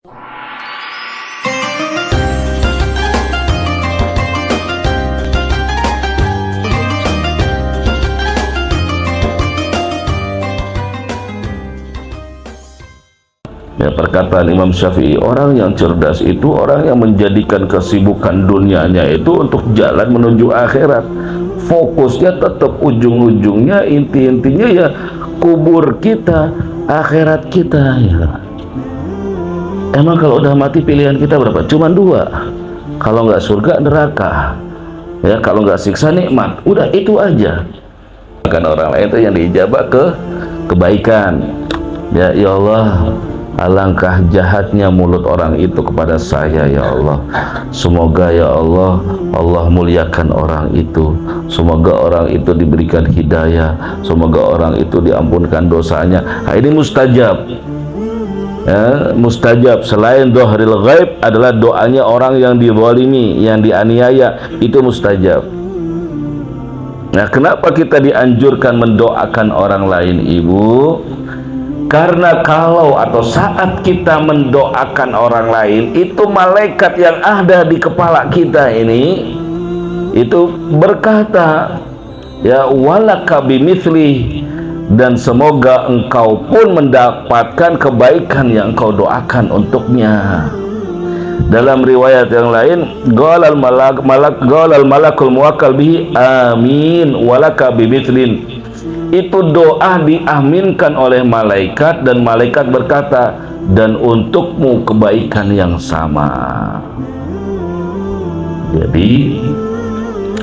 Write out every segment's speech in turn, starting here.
Ya, perkataan Imam Syafi'i, orang yang cerdas itu orang yang menjadikan kesibukan dunianya itu untuk jalan menuju akhirat. Fokusnya tetap ujung-ujungnya, inti-intinya ya kubur kita, akhirat kita ya. Emang kalau udah mati pilihan kita berapa? Cuman dua. Kalau nggak surga, neraka. Ya, kalau nggak siksa, nikmat. Udah itu aja. Kan orang lain itu yang diijabah ke kebaikan. Ya, ya Allah, alangkah jahatnya mulut orang itu kepada saya, ya Allah. Semoga ya Allah, Allah muliakan orang itu. Semoga orang itu diberikan hidayah. Semoga orang itu diampunkan dosanya. Nah, ini mustajab. Ya, mustajab. Selain dhahril ghaib adalah doanya orang yang dizalimi, yang dianiaya, itu mustajab. Nah, kenapa kita dianjurkan mendoakan orang lain, Ibu? Karena kalau atau saat kita mendoakan orang lain, itu malaikat yang ada di kepala kita ini itu berkata, ya walaka bimithli, dan semoga engkau pun mendapatkan kebaikan yang engkau doakan untuknya. Dalam riwayat yang lain, qalal malakul muwakkal bihi amin walaka bimithlin. Itu doa diaminkan oleh malaikat, dan malaikat berkata, dan untukmu kebaikan yang sama. Jadi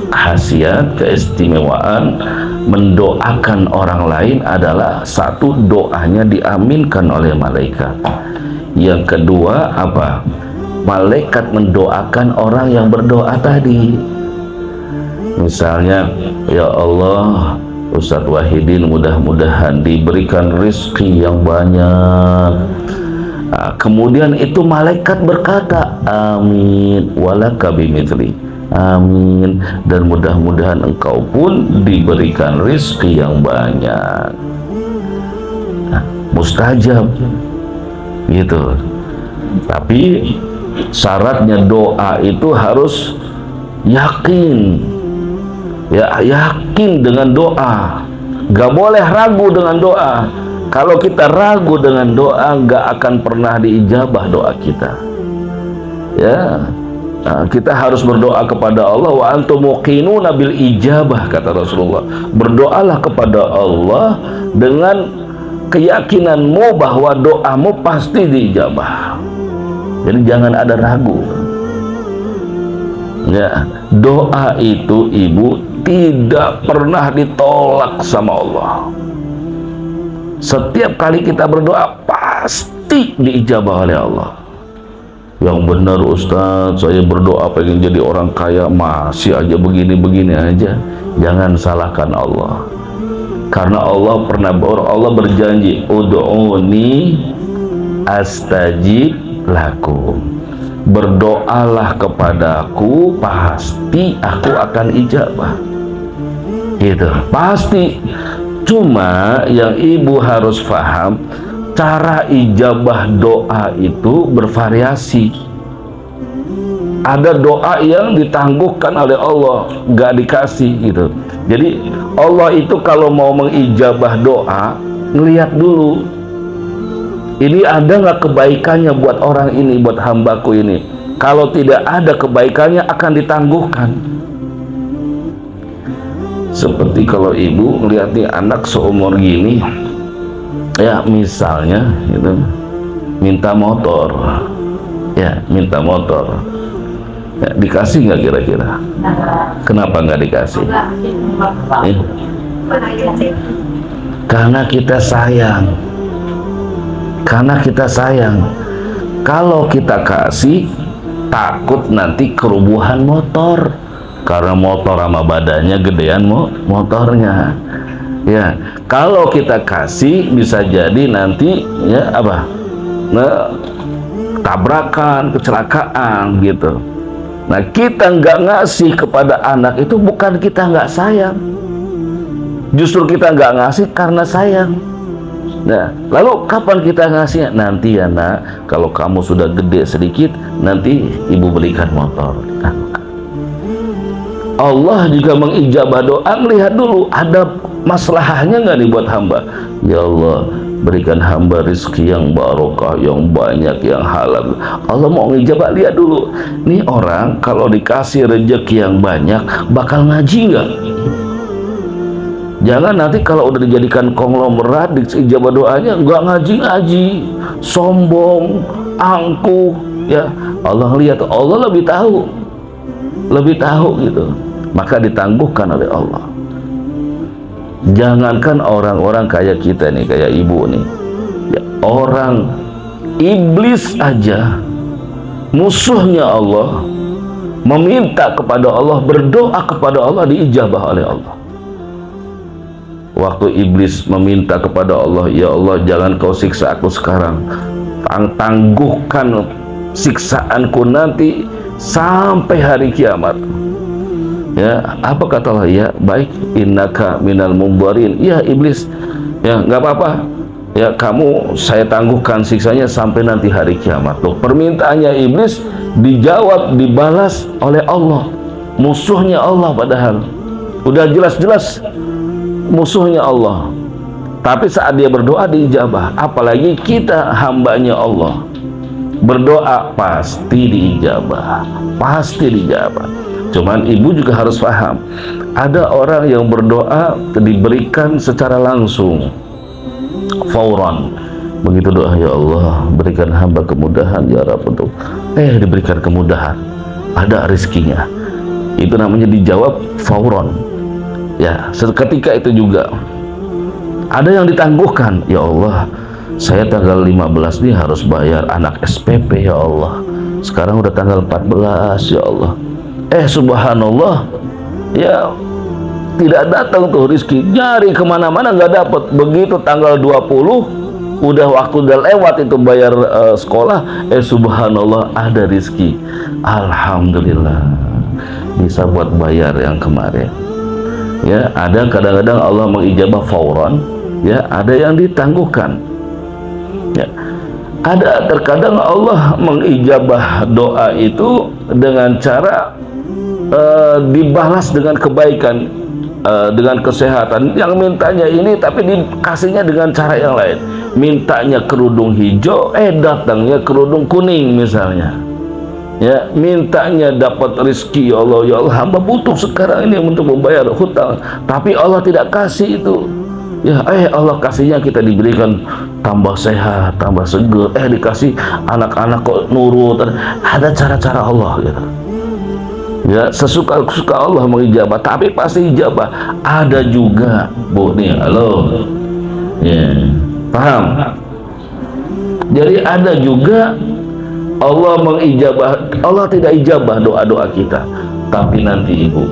khasiat, keistimewaan mendoakan orang lain adalah satu, doanya diaminkan oleh malaikat. Yang kedua apa? Malaikat mendoakan orang yang berdoa tadi. Misalnya, ya Allah, Ustadz Wahidin mudah-mudahan diberikan rezeki yang banyak. Nah, kemudian itu malaikat berkata, amin walaka bimithli, amin, dan mudah-mudahan engkau pun diberikan rezeki yang banyak. Nah, mustajab gitu. Tapi syaratnya doa itu harus yakin. Ya, yakin dengan doa, gak boleh ragu dengan doa. Kalau kita ragu dengan doa, gak akan pernah diijabah doa kita. Ya, nah, kita harus berdoa kepada Allah, wa antum muqinuna bil ijabah, kata Rasulullah. Berdoalah kepada Allah dengan keyakinanmu bahwa doamu pasti diijabah. Jadi jangan ada ragu. Ya, doa itu, Ibu, tidak pernah ditolak sama Allah. Setiap kali kita berdoa pasti diijabah oleh Allah. Yang benar Ustadz, saya berdoa pengen jadi orang kaya, masih aja begini-begini aja. Jangan salahkan Allah. Karena Allah berjanji, ud'uni astajib lakum. Berdoalah kepadaku, pasti aku akan ijabah. Gitu, pasti. Cuma yang Ibu harus paham, cara ijabah doa itu bervariasi. Ada doa yang ditangguhkan oleh Allah, gak dikasih gitu. Jadi Allah itu kalau mau mengijabah doa, ngelihat dulu, ini ada nggak kebaikannya buat orang ini, buat hambaku ini. Kalau tidak ada kebaikannya, akan ditangguhkan. Seperti kalau Ibu ngeliat nih anak seumur gini, ya misalnya gitu, minta motor, ya minta motor, ya, dikasih nggak kira-kira? Kenapa nggak dikasih? Karena kita sayang. Karena kita sayang. Kalau kita kasih, takut nanti kerubuhan motor. Karena motor sama badannya gedean motornya. Ya, kalau kita kasih bisa jadi nanti ya apa? Tabrakan, kecelakaan gitu. Nah, kita nggak ngasih kepada anak itu bukan kita nggak sayang. Justru kita nggak ngasih karena sayang. Nah, lalu kapan kita ngasihnya? Nanti ya nak, kalau kamu sudah gede sedikit, nanti ibu belikan motor. Allah juga mengijabah doa. Lihat dulu ada maslahahnya nggak nih buat hamba. Ya Allah, berikan hamba rezeki yang barokah, yang banyak, yang halal. Allah mau ngijabah. Lihat dulu, nih orang kalau dikasih rezeki yang banyak bakal ngaji nggak? Jangan nanti kalau udah dijadikan konglomerat diijabah doanya nggak ngaji-ngaji, sombong, angkuh, ya. Allah lihat, Allah lebih tahu gitu. Maka ditangguhkan oleh Allah. Jangankan orang-orang kayak kita nih, kayak ibu nih, ya, orang iblis aja, musuhnya Allah, meminta kepada Allah, berdoa kepada Allah, diijabah oleh Allah. Waktu iblis meminta kepada Allah, ya Allah jangan kau siksa aku sekarang, tangguhkan siksaanku nanti sampai hari kiamat. Ya, apa kata Allah? Ya baik, innaka minal mundharin. Ya iblis, ya nggak apa-apa, ya kamu saya tangguhkan siksanya sampai nanti hari kiamat. Loh, permintaannya iblis dijawab, dibalas oleh Allah, musuhnya Allah, padahal udah jelas-jelas musuhnya Allah, tapi saat dia berdoa diijabah. Apalagi kita hambanya Allah, berdoa pasti diijabah, pasti diijabah. Cuman ibu juga harus paham, ada orang yang berdoa diberikan secara langsung, fauran. Begitu doa, ya Allah berikan hamba kemudahan ya Rabb, untuk diberikan kemudahan, ada rezekinya, itu namanya dijawab fauran. Ya, seketika itu juga ada yang ditangguhkan. Ya Allah, saya tanggal 15 nih harus bayar anak SPP, ya Allah. Sekarang udah tanggal 14, ya Allah. Subhanallah, ya tidak datang tuh rezeki, nyari kemana-mana nggak dapat. Begitu tanggal 20, udah waktu udah lewat itu bayar sekolah, subhanallah ada rezeki. Alhamdulillah, bisa buat bayar yang kemarin. Ya, ada kadang-kadang Allah mengijabah fauran, ya, ada yang ditangguhkan. Ya, ada terkadang Allah mengijabah doa itu dengan cara dibalas dengan kebaikan, dengan kesehatan. Yang mintanya ini tapi dikasihnya dengan cara yang lain. Mintanya kerudung hijau, datangnya kerudung kuning misalnya. Ya, mintanya dapat rezeki, ya Allah, ya Allah hamba butuh sekarang ini untuk membayar hutang, tapi Allah tidak kasih itu. Ya, Allah kasihnya kita diberikan tambah sehat, tambah seger, dikasih anak-anak kok nurut. Ada cara-cara Allah gitu. Ya, sesuka-suka Allah mengijabah, tapi pasti ijabah. Ada juga, Bu nih, halo. Ya, paham? Jadi ada juga Allah mengijabah, Allah tidak ijabah doa-doa kita, tapi nanti ibu,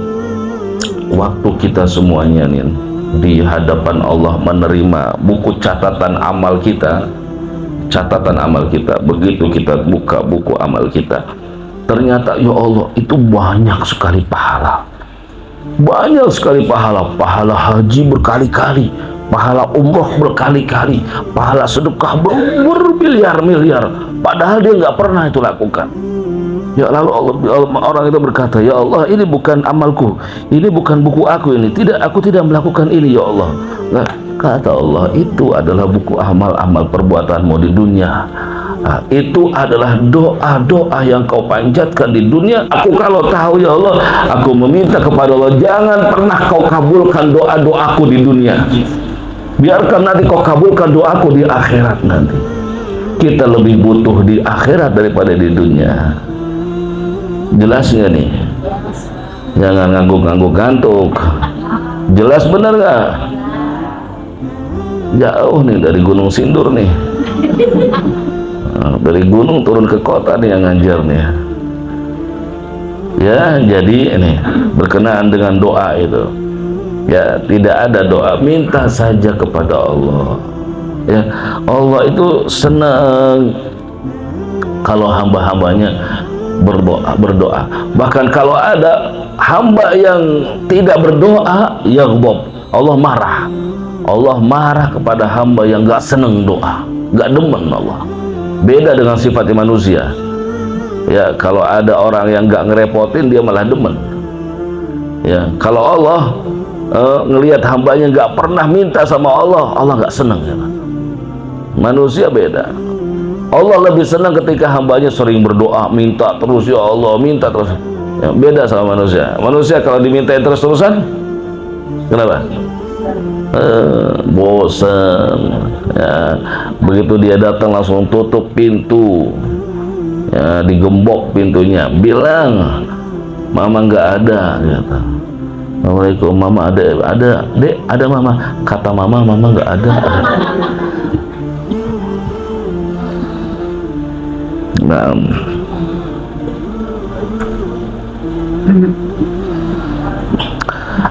waktu kita semuanya nih di hadapan Allah menerima buku catatan amal kita, begitu kita buka buku amal kita, ternyata ya Allah itu banyak sekali pahala, pahala haji berkali-kali, pahala umroh berkali-kali, pahala sedekah bermiliar-miliar, padahal dia nggak pernah itu lakukan. Ya, lalu orang itu berkata, ya Allah ini bukan amalku, ini bukan buku aku ini, aku tidak melakukan ini ya Allah. Nah, kata Allah, itu adalah buku amal-amal perbuatanmu di dunia. Nah, itu adalah doa-doa yang kau panjatkan di dunia. Aku kalau tahu ya Allah, aku meminta kepada Allah, jangan pernah kau kabulkan doa-doaku di dunia, biarkan nanti kau kabulkan doaku di akhirat nanti. Kita lebih butuh di akhirat daripada di dunia. Jelas nggak nih? Jangan ngangguk-ngangguk ngantuk. Jelas bener nggak? Jauh nih dari Gunung Sindur nih. Dari gunung turun ke kota nih yang ngajar nih. Ya, jadi ini berkenaan dengan doa itu. Ya, tidak ada doa, minta saja kepada Allah. Ya, Allah itu senang kalau hamba-hambanya berdoa. Bahkan kalau ada hamba yang tidak berdoa, yaghdab, Allah marah. Allah marah kepada hamba yang gak seneng doa, gak demen Allah. Beda dengan sifat manusia. Ya, kalau ada orang yang gak ngerepotin, dia malah demen. Ya, kalau Allah ngelihat hambanya gak pernah minta sama Allah, Allah gak seneng. Ya. Manusia beda. Allah lebih senang ketika hambanya sering berdoa, minta terus, ya Allah, minta terus. Ya, beda sama manusia. Manusia kalau dimintain terus-terusan, kenapa? Bosan. Ya, begitu dia datang langsung tutup pintu, ya, digembok pintunya, bilang mama nggak ada, kata. Assalamualaikum, mama ada, dek, ada mama. Kata mama nggak ada. Nah,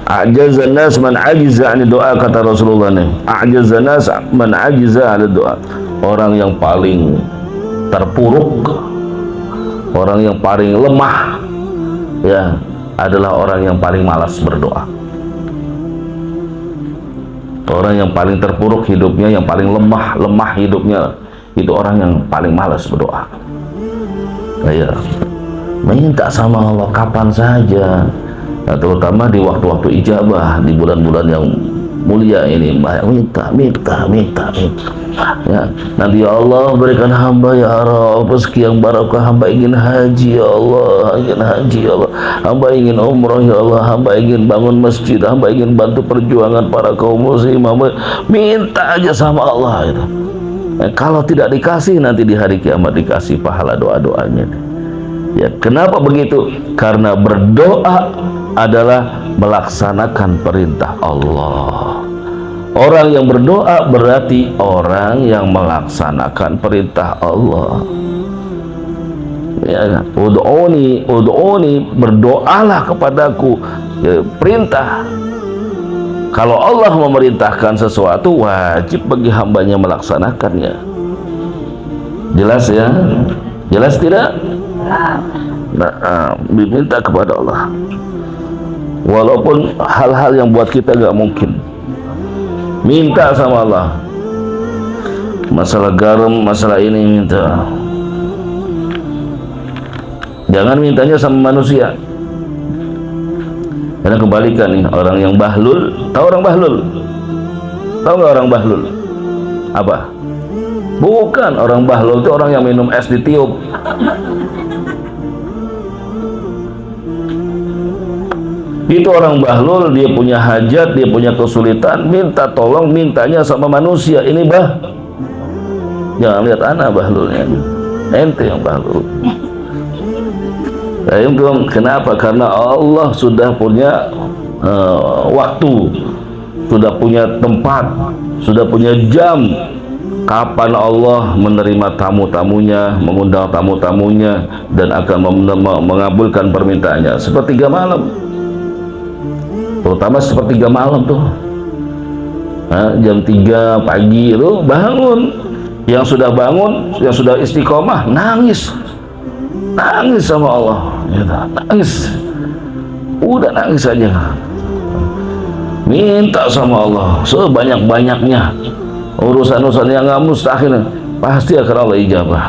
a'jazan nas man ajiza 'ani doa, kata Rasulullah nih. A'jazan nas man ajiza 'ani doa. Orang yang paling terpuruk, orang yang paling lemah, ya, adalah orang yang paling malas berdoa. Orang yang paling terpuruk hidupnya, yang paling lemah hidupnya, itu orang yang paling malas berdoa. Ya, minta sama Allah kapan saja. Nah, terutama di waktu-waktu ijabah, di bulan-bulan yang mulia ini, minta. Ya, nanti ya Allah berikan hamba ya Rabb rezeki yang barakah, hamba ingin haji ya Allah, hamba ingin umrah ya Allah, hamba ingin bangun masjid, hamba ingin bantu perjuangan para kaum muslim, minta aja sama Allah itu. Nah, kalau tidak dikasih, nanti di hari kiamat dikasih pahala doa-doanya. Ya, kenapa begitu? Karena berdoa adalah melaksanakan perintah Allah. Orang yang berdoa berarti orang yang melaksanakan perintah Allah. Ya, ud'uni, berdoalah kepadaku. Ya, perintah. Kalau Allah memerintahkan sesuatu, wajib bagi hambanya melaksanakannya. Jelas ya? Jelas tidak? Nah, diminta kepada Allah. Walaupun hal-hal yang buat kita gak mungkin, minta sama Allah. Masalah garam, masalah ini minta. Jangan mintanya sama manusia. Karena kebalikan nih, orang yang bahlul. Tahu orang bahlul? Tahu nggak orang bahlul? Apa? Bukan, orang bahlul itu orang yang minum es ditiup. Itu orang bahlul, dia punya hajat, dia punya kesulitan, minta tolong, mintanya sama manusia. Ini jangan lihat anak bahlulnya, ente yang bahlul. Kenapa? Karena Allah sudah punya waktu, sudah punya tempat, sudah punya jam kapan Allah menerima tamu-tamunya, mengundang tamu-tamunya, dan akan mengabulkan permintaannya. Sepertiga malam, terutama sepertiga malam tuh, jam 3 pagi itu bangun. Yang sudah bangun, yang sudah istiqomah, nangis sama Allah, nangis, udah nangis aja, minta sama Allah sebanyak-banyaknya. Urusan-urusan yang nggak mustahil pasti akan Allah ijabah.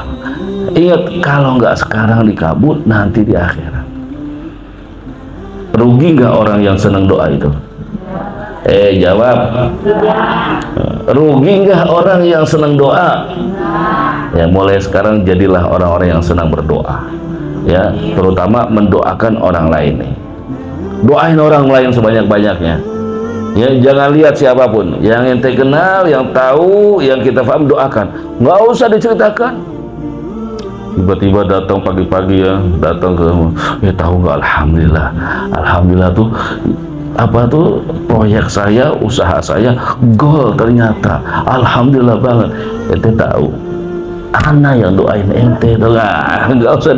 Ingat, kalau nggak sekarang dikabul, nanti di akhirat. Rugi nggak orang yang senang doa itu? Jawab. Rugi nggak orang yang senang doa? Ya, mulai sekarang jadilah orang-orang yang senang berdoa. Ya, terutama mendoakan orang lain nih. Doain orang lain sebanyak-banyaknya. Ya, jangan lihat siapapun, yang ente kenal, yang tahu, yang kita paham, doakan. Nggak usah diceritakan. Tiba-tiba datang pagi-pagi, ya, datang ke, tahu nggak, alhamdulillah tuh, apa tuh, proyek saya, usaha saya gol ternyata, alhamdulillah banget. Ente tahu, ana yang doain ente, nggak usah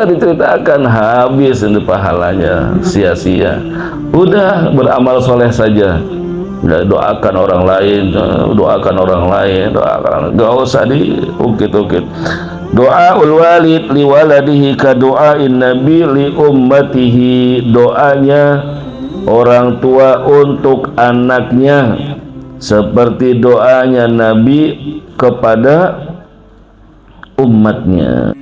diceritakan, habis ini pahalanya, sia-sia. Udah beramal soleh saja, doakan orang lain, nggak usah diukit-ukit. Doaul walid li waladihi ka doain nabi li ummatihi. Doanya orang tua untuk anaknya, seperti doanya Nabi kepada umatnya.